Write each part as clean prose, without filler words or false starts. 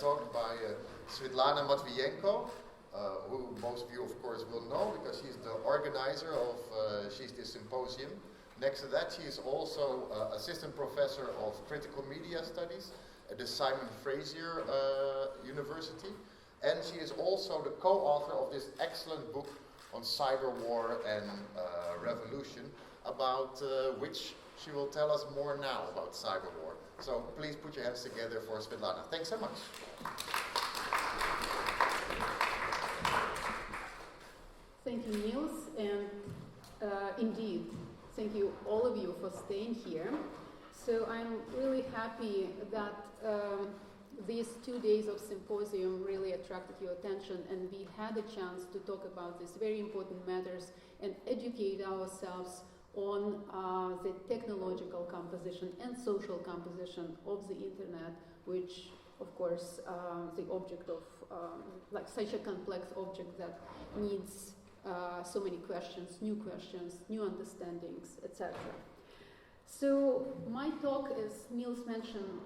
Talked by Svitlana Matviyenko, who most of you of course will know because she's the organizer of she's this symposium. Next to that, she is also assistant professor of critical media studies at the Simon Fraser University, and she is also the co-author of this excellent book on cyberwar and revolution, about which she will tell us more now about cyberwar. So please put your hands together for Svitlana. Thanks so much. Thank you, Niels, and indeed, thank you all of you for staying here. So I'm really happy that these 2 days of symposium really attracted your attention, and we had a chance to talk about these very important matters and educate ourselves on the technological composition and social composition of the internet, which, of course, the object of, like such a complex object that needs so many questions, new understandings, etc. So my talk, as Niels mentioned,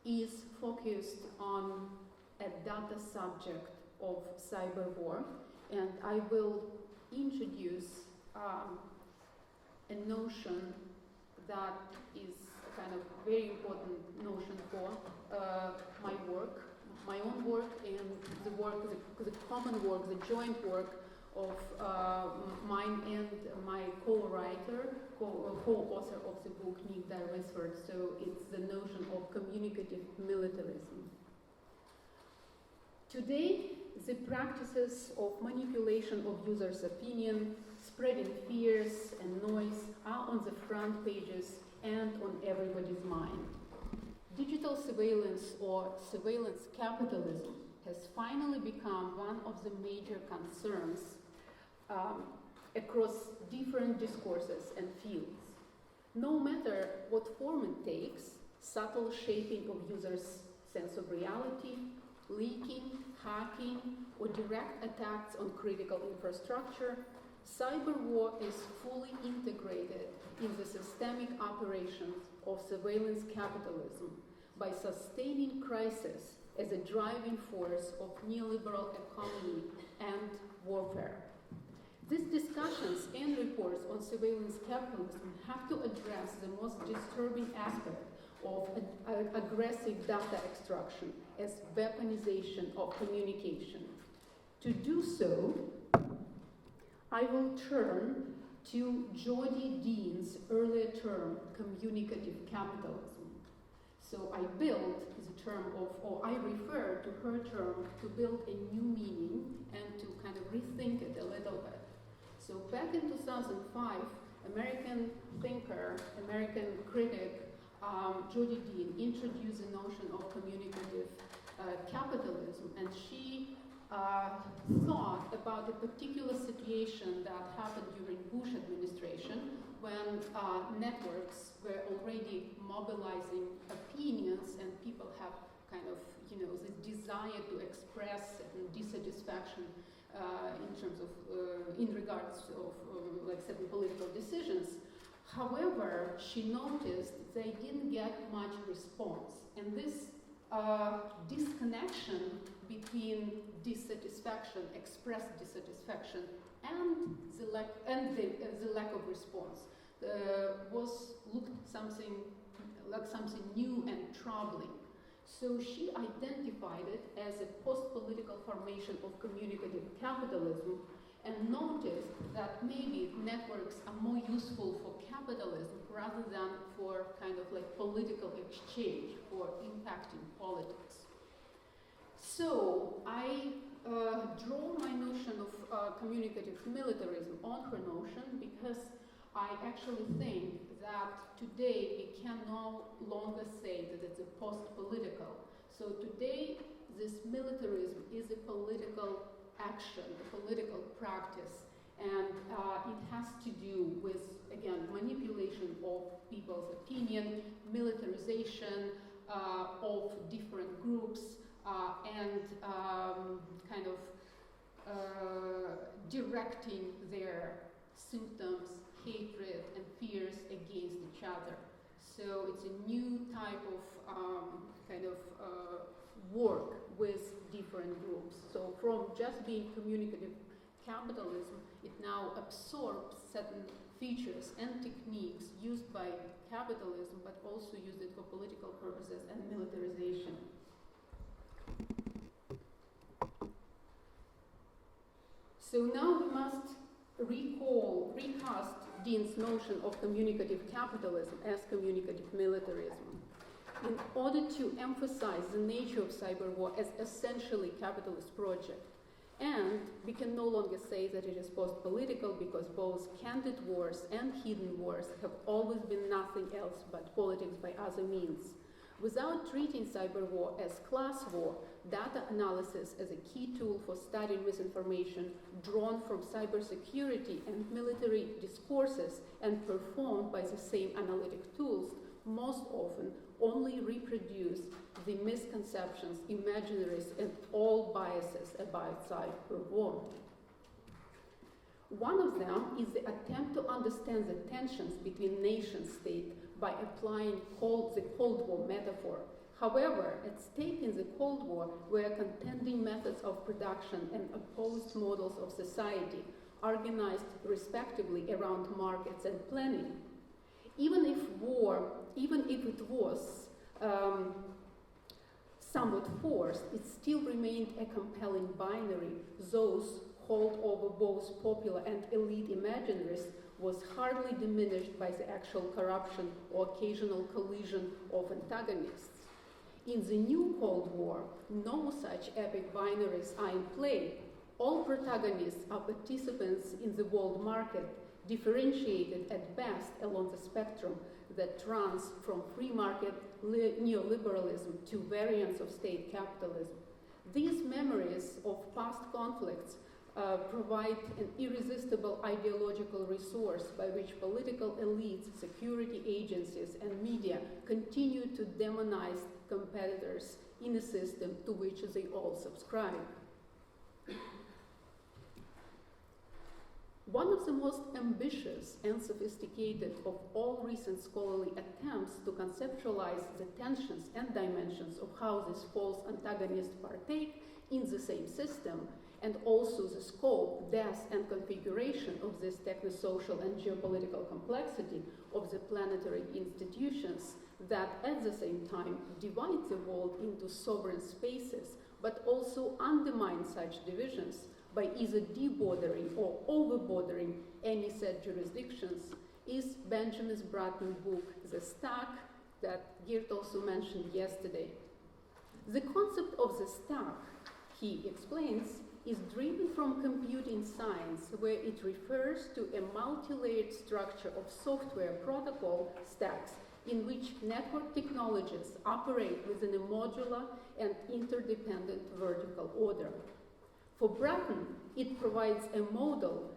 is focused on a data subject of cyberwar, and I will introduce a notion that is a kind of very important notion for my work, my own work, and the work, the common work, the joint work of mine and my co-writer, co-author of the book, Nick Dyer-Westford. So it's the notion of communicative militarism. Today, the practices of manipulation of users' opinion, spreading fears and noise are on the front pages and on everybody's mind. Digital surveillance or surveillance capitalism has finally become one of the major concerns across different discourses and fields. No matter what form it takes, subtle shaping of users' sense of reality, leaking, hacking, or direct attacks on critical infrastructure, cyberwar is fully integrated in the systemic operations of surveillance capitalism by sustaining crisis as a driving force of neoliberal economy and warfare. These discussions and reports on surveillance capitalism have to address the most disturbing aspect of aggressive data extraction as weaponization of communication. To do so, I will turn to Jodie Dean's earlier term, communicative capitalism. So I built the term of, or I refer to her term to build a new meaning and to kind of rethink it a little bit. So back in 2005, American thinker, American critic, Jodie Dean introduced the notion of communicative capitalism, and she thought about a particular situation that happened during Bush administration when networks were already mobilizing opinions and people have kind of, the desire to express certain dissatisfaction in terms of, in regards of like certain political decisions. However, she noticed they didn't get much response, and this disconnection between dissatisfaction, expressed dissatisfaction, and the lack of response was looked something like something new and troubling. So she identified it as a post-political formation of communicative capitalism and noticed that maybe networks are more useful for capitalism rather than for kind of like political exchange or impacting politics. So I draw my notion of communicative militarism on her notion because I actually think that today we can no longer say that it's a post-political. So today this militarism is a political action, a political practice, and it has to do with, again, manipulation of people's opinion, militarization of different groups, and kind of directing their symptoms, hatred, and fears against each other. So it's a new type of kind of work with different groups. So from just being communicative capitalism, it now absorbs certain features and techniques used by capitalism, but also used it for political purposes and militarization. So now we must recast Dean's notion of communicative capitalism as communicative militarism in order to emphasize the nature of cyberwar as essentially capitalist project. And we can no longer say that it is post-political because both candid wars and hidden wars have always been nothing else but politics by other means. Without treating cyberwar as class war, data analysis as a key tool for studying misinformation drawn from cybersecurity and military discourses and performed by the same analytic tools most often only reproduce the misconceptions, imaginaries, and all biases about cyberwar. One of them is the attempt to understand the tensions between nation-state by applying the Cold War metaphor. However, at stake in the Cold War were contending methods of production and opposed models of society, organized respectively around markets and planning. Even if it was somewhat forced, it still remained a compelling binary. Those hold over both popular and elite imaginaries was hardly diminished by the actual corruption or occasional collision of antagonists. In the new Cold War, no such epic binaries are in play. All protagonists are participants in the world market, differentiated at best along the spectrum that runs from free market neoliberalism to variants of state capitalism. These memories of past conflicts provide an irresistible ideological resource by which political elites, security agencies, and media continue to demonize competitors in a system to which they all subscribe. One of the most ambitious and sophisticated of all recent scholarly attempts to conceptualize the tensions and dimensions of how these false antagonists partake in the same system, and also the scope, depth, and configuration of this technosocial and geopolitical complexity of the planetary institutions that at the same time divide the world into sovereign spaces, but also undermine such divisions by either debordering or overbordering any said jurisdictions, is Benjamin Bratton's book, The Stack, that Geert also mentioned yesterday. The concept of the stack, he explains, is driven from computing science, where it refers to a multi-layered structure of software protocol stacks in which network technologies operate within a modular and interdependent vertical order. For Bratton, it provides a model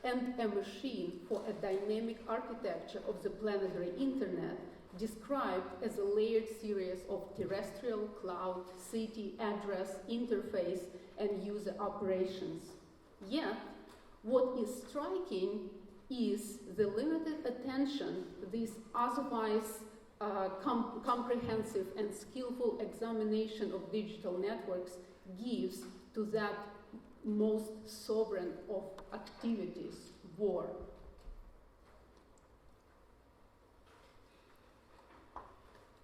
and a machine for a dynamic architecture of the planetary internet, described as a layered series of terrestrial, cloud, city, address, interface, and user operations. Yet, what is striking is the limited attention this otherwise comprehensive and skillful examination of digital networks gives to that most sovereign of activities, war.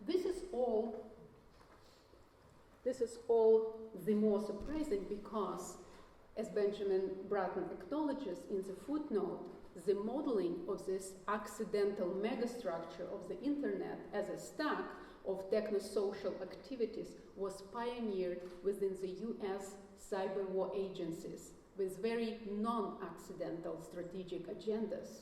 This is all the more surprising because, as Benjamin Bratton acknowledges in the footnote, the modeling of this accidental megastructure of the internet as a stack of technosocial activities was pioneered within the US cyberwar agencies with very non-accidental strategic agendas.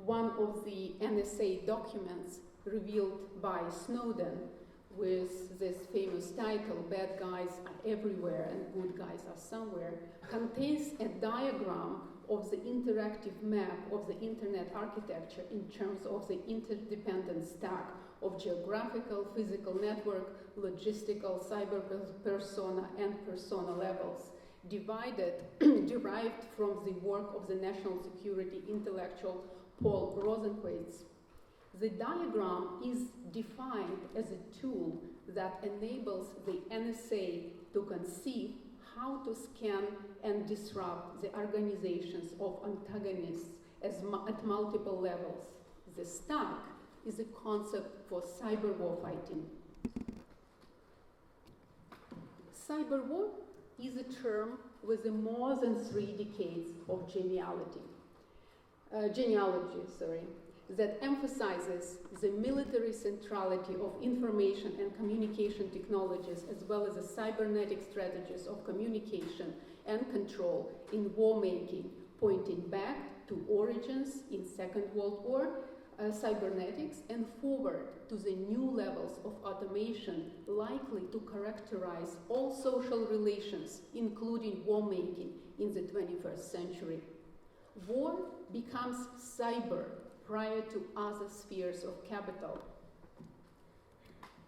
One of the NSA documents revealed by Snowden with this famous title, "Bad Guys Are Everywhere and Good Guys Are Somewhere," contains a diagram of the interactive map of the internet architecture in terms of the interdependent stack of geographical, physical network, logistical, cyber persona, and persona levels, derived from the work of the national security intellectual Paul Rosenquist. The diagram is defined as a tool that enables the NSA to conceive how to scan and disrupt the organizations of antagonists at multiple levels. The stack is a concept for cyberwar fighting. Cyberwar is a term with more than 3 decades of genealogy, that emphasizes the military centrality of information and communication technologies, as well as the cybernetic strategies of communication and control in war making, pointing back to origins in Second World War, cybernetics, and forward to the new levels of automation likely to characterize all social relations, including war making, in the 21st century. War becomes cyber prior to other spheres of capital.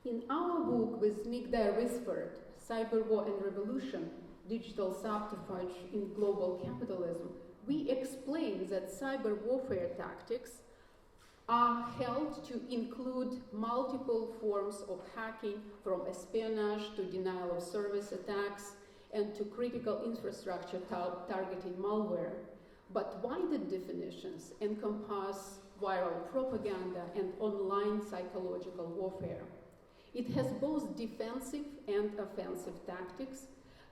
In our book with Nick Dyer-Risford, Cyberwar and Revolution, Digital Subterfuge in Global Capitalism, we explain that cyber warfare tactics are held to include multiple forms of hacking, from espionage to denial of service attacks and to critical infrastructure targeting malware. But wider definitions encompass viral propaganda and online psychological warfare. It has both defensive and offensive tactics,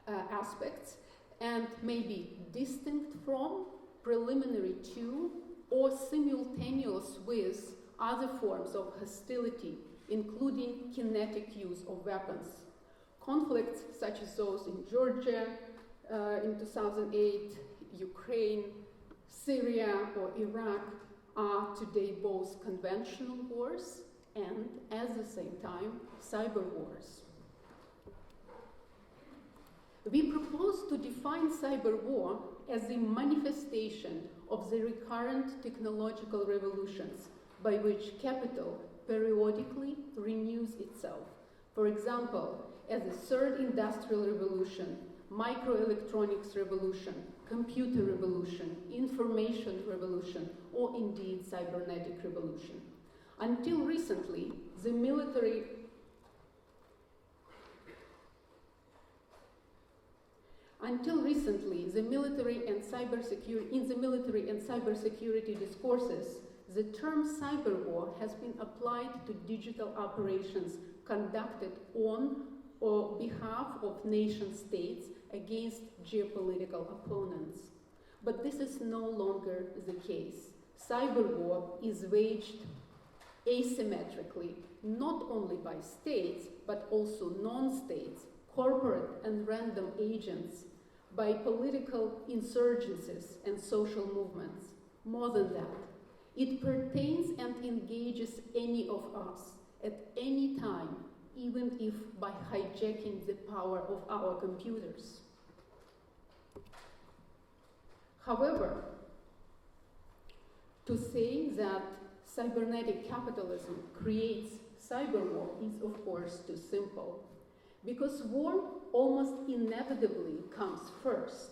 aspects, and may be distinct from, preliminary to, or simultaneous with other forms of hostility, including kinetic use of weapons. Conflicts such as those in Georgia in 2008, Ukraine, Syria, or Iraq are today both conventional wars and, at the same time, cyber wars. We propose to define cyber war as a manifestation of the recurrent technological revolutions by which capital periodically renews itself. For example, as the third industrial revolution, microelectronics revolution, computer revolution, information revolution, or indeed cybernetic revolution. Until recently, the military and cybersecurity discourses, the term cyberwar has been applied to digital operations conducted on or behalf of nation states against geopolitical opponents. But this is no longer the case. Cyberwar is waged asymmetrically, not only by states, but also non-states, corporate and random agents, by political insurgencies and social movements. More than that, it pertains and engages any of us at any time, even if by hijacking the power of our computers. However, to say that cybernetic capitalism creates cyberwar is, of course, too simple, because war almost inevitably comes first.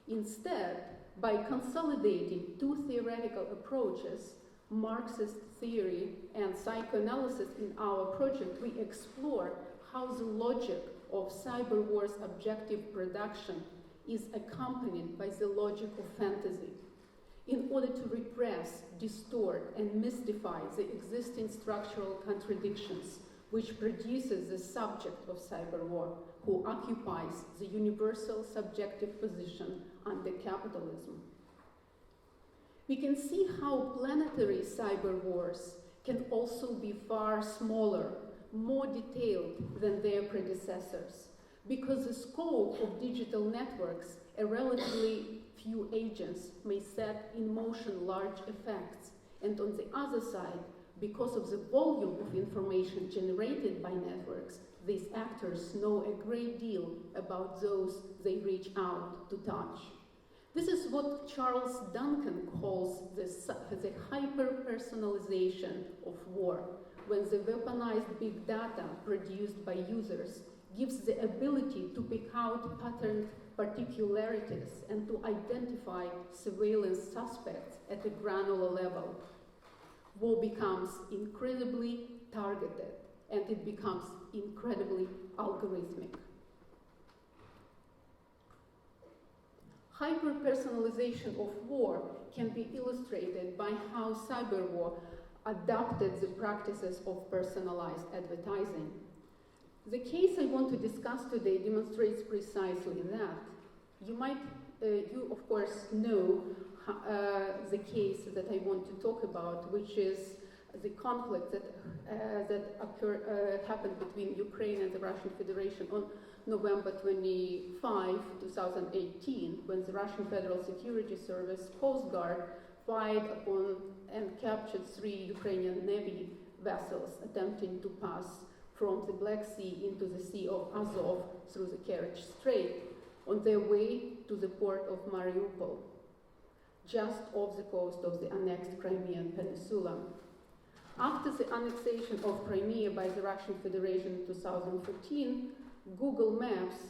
Instead, by consolidating two theoretical approaches, Marxist theory and psychoanalysis, in our project, we explore how the logic of cyberwar's objective production is accompanied by the logic of fantasy. In order to repress, distort, and mystify the existing structural contradictions which produces the subject of cyberwar, who occupies the universal subjective position under capitalism. We can see how planetary cyber wars can also be far smaller, more detailed than their predecessors, because the scope of digital networks, a relatively few agents, may set in motion large effects, and on the other side, because of the volume of information generated by networks, these actors know a great deal about those they reach out to touch. This is what Charles Duncan calls the hyper-personalization of war, when the weaponized big data produced by users gives the ability to pick out patterned particularities and to identify surveillance suspects at a granular level. war becomes incredibly targeted and it becomes incredibly algorithmic. Hyper-personalization of war can be illustrated by how cyberwar adopted the practices of personalized advertising. The case I want to discuss today demonstrates precisely that. You of course know the case that I want to talk about, which is the conflict that happened between Ukraine and the Russian Federation on November 25, 2018, when the Russian Federal Security Service Coast Guard fired upon and captured 3 Ukrainian Navy vessels attempting to pass from the Black Sea into the Sea of Azov through the Kerch Strait on their way to the port of Mariupol, just off the coast of the annexed Crimean Peninsula. After the annexation of Crimea by the Russian Federation in 2014, Google Maps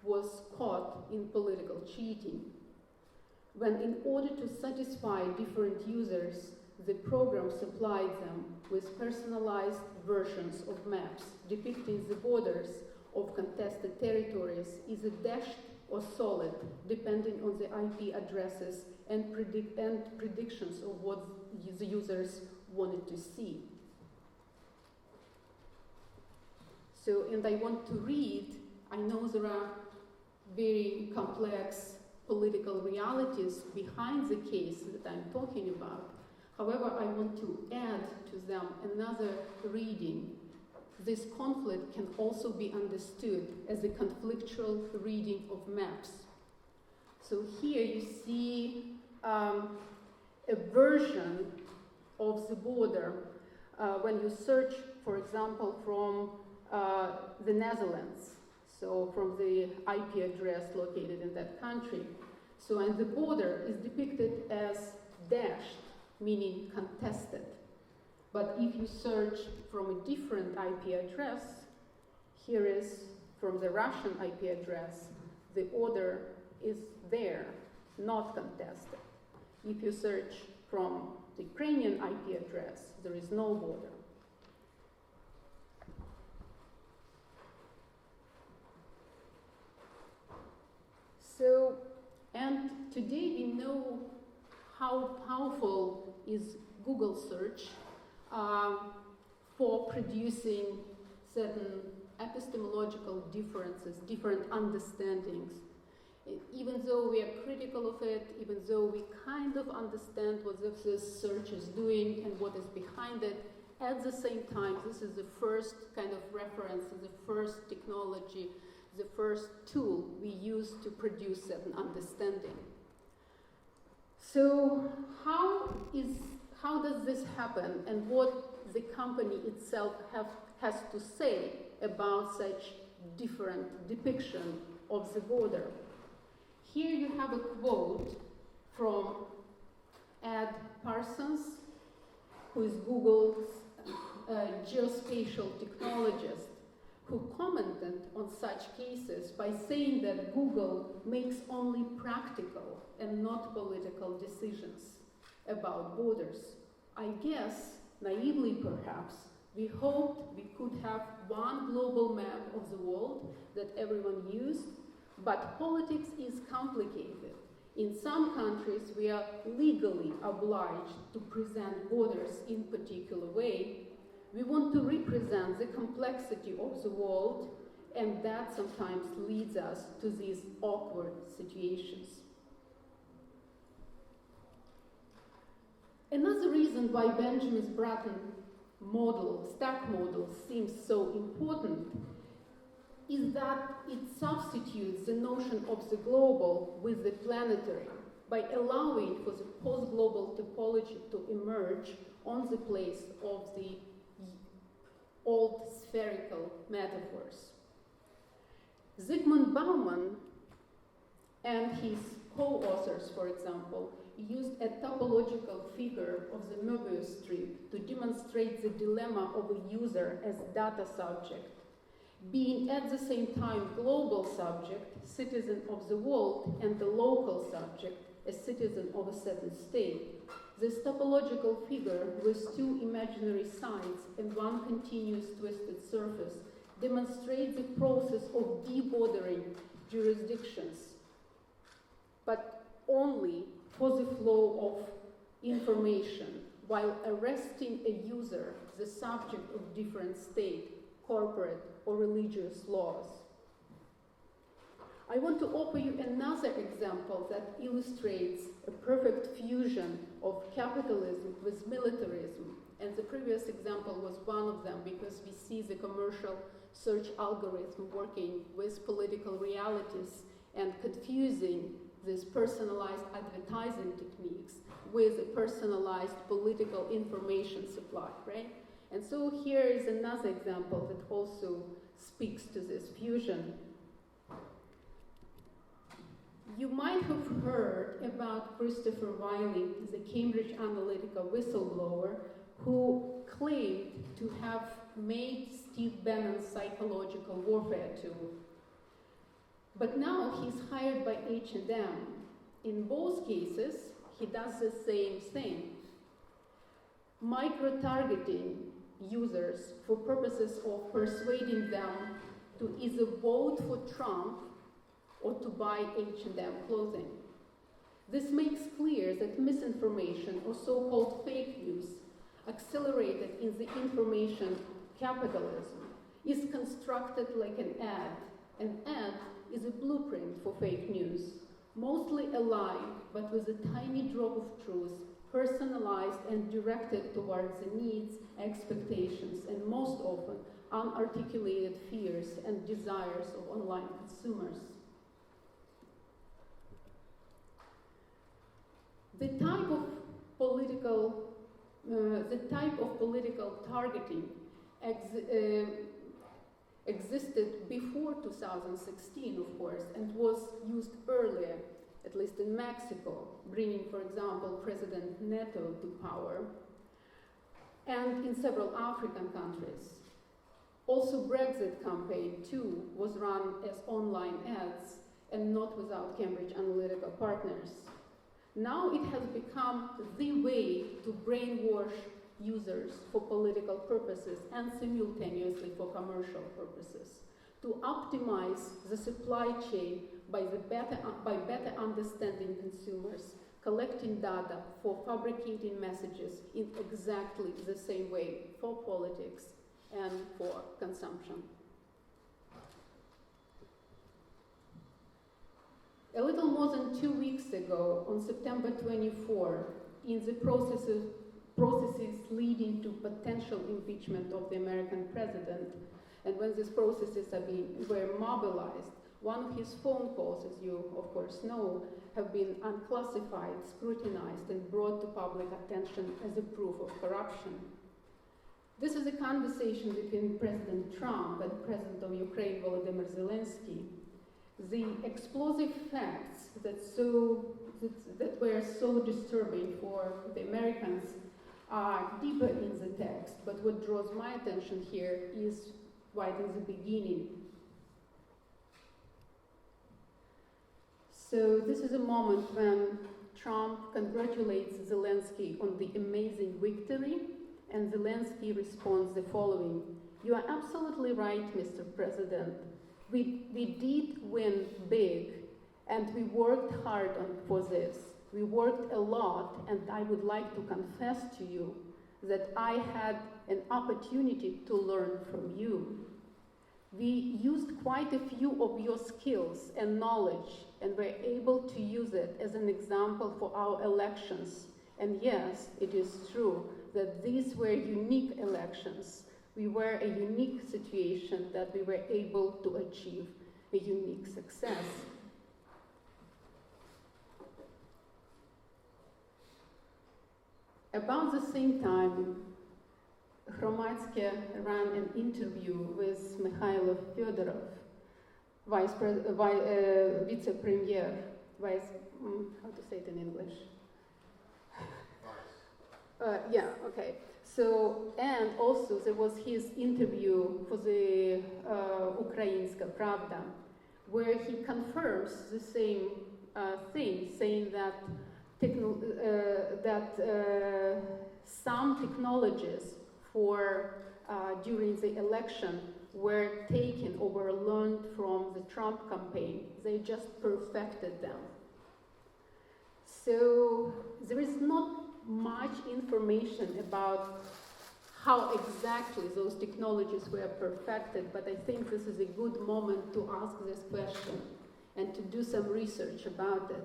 was caught in political cheating, when in order to satisfy different users, the program supplied them with personalized versions of maps depicting the borders of contested territories, either dashed or solid, depending on the IP addresses and predictions of what the users wanted to see. So, and I want to read, I know there are very complex political realities behind the case that I'm talking about. However, I want to add to them another reading. This conflict can also be understood as a conflictual reading of maps. So here you see a version of the border when you search, for example, from the Netherlands, so from the IP address located in that country. So, and the border is depicted as dashed, meaning contested. But if you search from a different IP address, here is from the Russian IP address, the order is there, not contested. If you search from the Ukrainian IP address, there is no border. So, and today we know how powerful is Google search for producing certain epistemological differences, different understandings. Even though we are critical of it, even though we kind of understand what this search is doing and what is behind it, at the same time, this is the first kind of reference, the first technology, the first tool we use to produce certain understanding. So how does this happen, and what the company itself has to say about such different depiction of the border? Here you have a quote from Ed Parsons, who is Google's geospatial technologist, who commented on such cases by saying that Google makes only practical and not political decisions about borders. I guess, naively perhaps, we hoped we could have one global map of the world that everyone used, but politics is complicated. In some countries, we are legally obliged to present borders in a particular way. We want to represent the complexity of the world, and that sometimes leads us to these awkward situations. Another reason why Benjamin Bratton model, stack model, seems so important is that it substitutes the notion of the global with the planetary by allowing for the post-global topology to emerge on the place of the old spherical metaphors. Zygmunt Bauman and his co-authors, for example, used a topological figure of the Möbius strip to demonstrate the dilemma of a user as data subject, being at the same time global subject, citizen of the world, and the local subject, a citizen of a certain state. This topological figure with two imaginary sides and one continuous twisted surface demonstrates the process of debordering jurisdictions, but only for the flow of information, while arresting a user, the subject of different state, corporate, or religious laws. I want to offer you another example that illustrates a perfect fusion of capitalism with militarism. And the previous example was one of them because we see the commercial search algorithm working with political realities and confusing these personalized advertising techniques with a personalized political information supply, right? And so here is another example that also speaks to this fusion. You might have heard about Christopher Wiley, the Cambridge Analytica whistleblower, who claimed to have made Steve Bannon's psychological warfare tool. But now he's hired by H&M. In both cases, he does the same thing. Micro-targeting users for purposes of persuading them to either vote for Trump or to buy H&M clothing. This makes clear that misinformation, or so-called fake news, accelerated in the information capitalism, is constructed like an ad. An ad is a blueprint for fake news, mostly a lie, but with a tiny drop of truth, personalized and directed towards the needs, expectations, and most often unarticulated fears and desires of online consumers. The type of political targeting existed before 2016, of course, and was used earlier, at least in Mexico, bringing, for example, President Neto to power, and in several African countries. Also, Brexit campaign, too, was run as online ads and not without Cambridge Analytica partners. Now it has become the way to brainwash users for political purposes and simultaneously for commercial purposes, to optimize the supply chain by better understanding consumers, collecting data for fabricating messages in exactly the same way for politics and for consumption. A little more than 2 weeks ago, on September 24, in the processes leading to potential impeachment of the American president, and when these processes were mobilized, one of his phone calls, as you of course know, have been unclassified, scrutinized, and brought to public attention as a proof of corruption. This is a conversation between President Trump and President of Ukraine, Volodymyr Zelensky. The explosive facts that were so disturbing for the Americans are deeper in the text, but what draws my attention here is right in the beginning. So this is a moment when Trump congratulates Zelensky on the amazing victory, and Zelensky responds the following: "You are absolutely right, Mr. President. We did win big, and we worked hard for this. We worked a lot, and I would like to confess to you that I had an opportunity to learn from you. We used quite a few of your skills and knowledge, and were able to use it as an example for our elections. And yes, it is true that these were unique elections. We were a unique situation that we were able to achieve a unique success." About the same time, Hromadske ran an interview with Mikhailo Fyodorov, vice-premier, how to say it in English? Okay. So, and also there was his interview for the Ukrainska Pravda, where he confirms the same thing, saying that some technologies during the election were taken or were learned from the Trump campaign. They just perfected them. So there is not much information about how exactly those technologies were perfected, but I think this is a good moment to ask this question and to do some research about it.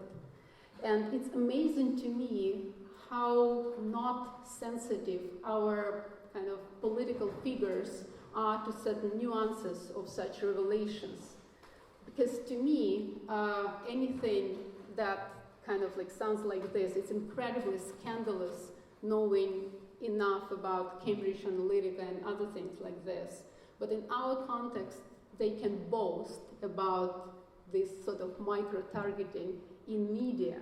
And it's amazing to me how not sensitive our kind of political figures are to certain nuances of such revelations. Because to me, anything that kind of like sounds like this, it's incredibly scandalous knowing enough about Cambridge Analytica and other things like this. But in our context, they can boast about this sort of micro-targeting in media.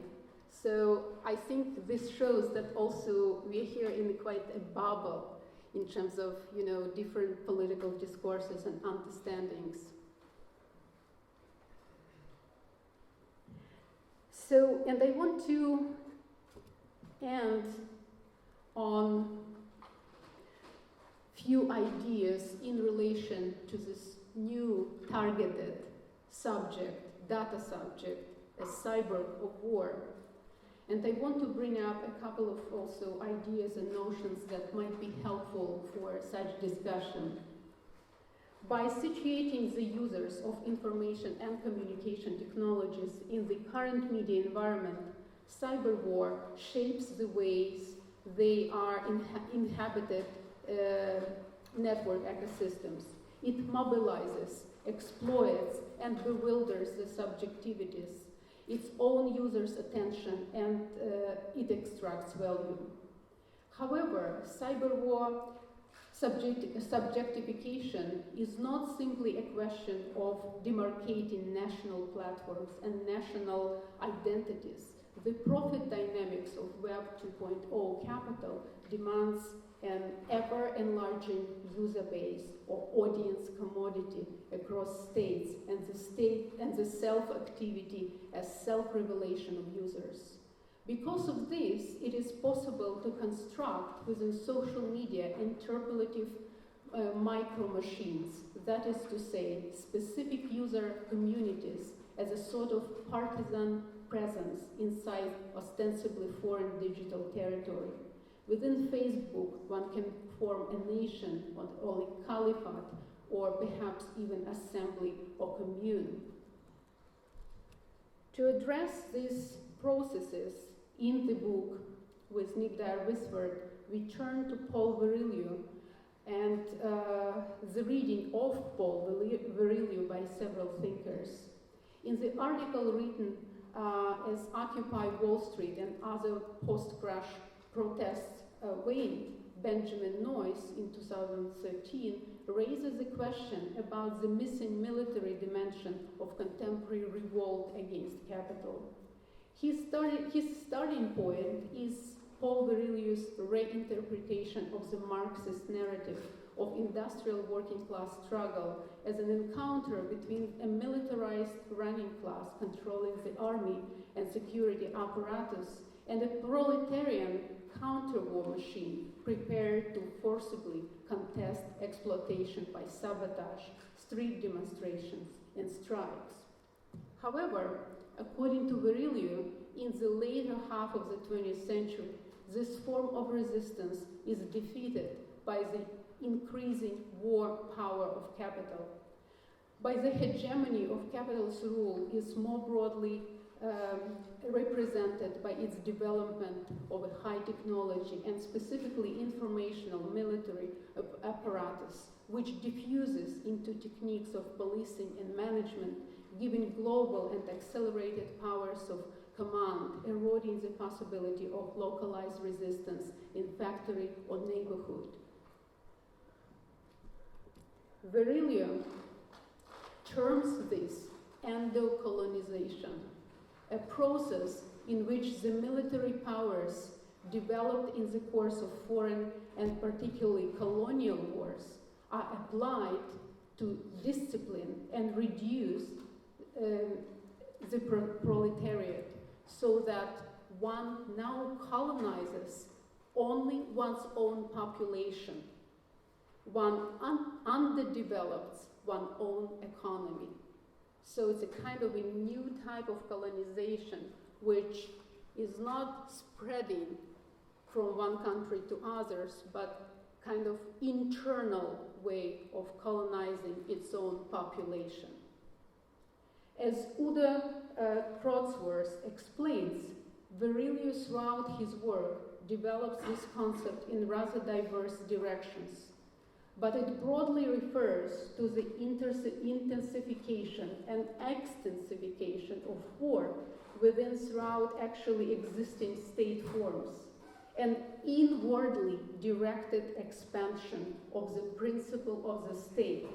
So I think this shows that also we're here in quite a bubble in terms of, you know, different political discourses and understandings. So, and I want to end on few ideas in relation to this new targeted subject, data subject, a cyber war. And I want to bring up a couple of also ideas and notions that might be helpful for such discussion. By situating the users of information and communication technologies in the current media environment, cyber war shapes the ways they are inhabited network ecosystems. It mobilizes, exploits, and bewilders the subjectivities, its own users' attention, and it extracts value. However, cyber war subjectification is not simply a question of demarcating national platforms and national identities. The profit dynamics of Web 2.0 capital demands an ever-enlarging user base or audience commodity across states, and the self-activity as self-revelation of users. Because of this, it is possible to construct within social media interpolative micro-machines, that is to say, specific user communities as a sort of partisan presence inside ostensibly foreign digital territory. Within Facebook, one can form a nation or a caliphate, or perhaps even assembly or commune. To address these processes, in the book with Nick Dyer-Wisford, we turn to Paul Virilio and the reading of Paul Virilio by several thinkers. In the article written as Occupy Wall Street and Other Post-Crash Protests Waned, Benjamin Noyce in 2013 raises a question about the missing military dimension of contemporary revolt against capital. His starting point is Paul Virilio's reinterpretation of the Marxist narrative of industrial working class struggle as an encounter between a militarized running class controlling the army and security apparatus and a proletarian counter-war machine prepared to forcibly contest exploitation by sabotage, street demonstrations, and strikes. However, according to Virilio, in the later half of the 20th century, this form of resistance is defeated by the increasing war power of capital. By the hegemony of capital's rule is more broadly represented by its development of a high technology and specifically informational military apparatus, which diffuses into techniques of policing and management, giving global and accelerated powers of command, eroding the possibility of localized resistance in factory or neighborhood. Virilio terms this endo-colonization, a process in which the military powers developed in the course of foreign and particularly colonial wars are applied to discipline and reduce the proletariat so that one now colonizes only one's own population. One underdevelops one's own economy. So it's a kind of a new type of colonization which is not spreading from one country to others, but kind of internal way of colonizing its own population. As Udo Crotsworth explains, Virilius throughout his work develops this concept in rather diverse directions, but it broadly refers to the intensification and extensification of war within throughout actually existing state forms, an inwardly directed expansion of the principle of the state,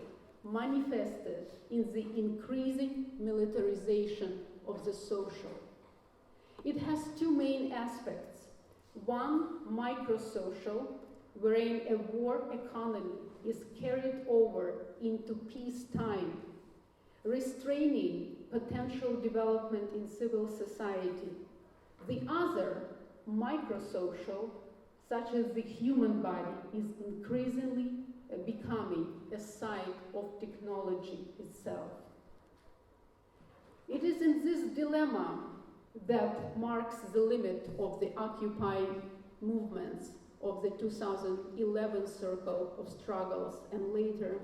manifested in the increasing militarization of the social. It has two main aspects. One, microsocial, wherein a war economy is carried over into peacetime, restraining potential development in civil society. The other, microsocial, such as the human body, is increasingly becoming a site of technology itself. It is in this dilemma that marks the limit of the Occupy movements of the 2011 circle of struggles and later,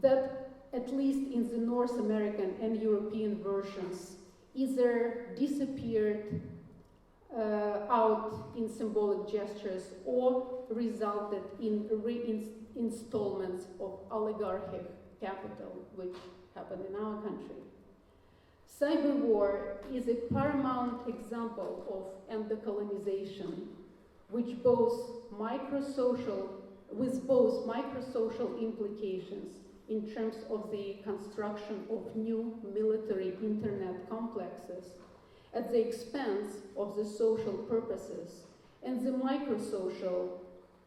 that at least in the North American and European versions, either disappeared out in symbolic gestures or resulted in reinstallments of oligarchic capital, which happened in our country. Cyberwar is a paramount example of endocolonization, with both microsocial implications in terms of the construction of new military internet complexes at the expense of the social purposes, and the microsocial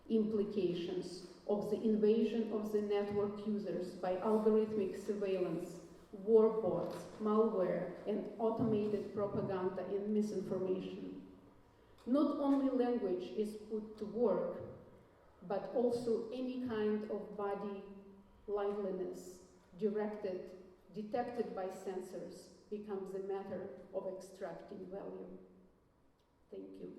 implications of the invasion of the network users by algorithmic surveillance, war bots, malware, and automated propaganda and misinformation. Not only language is put to work, but also any kind of body liveliness detected by sensors becomes a matter of extracting value. Thank you.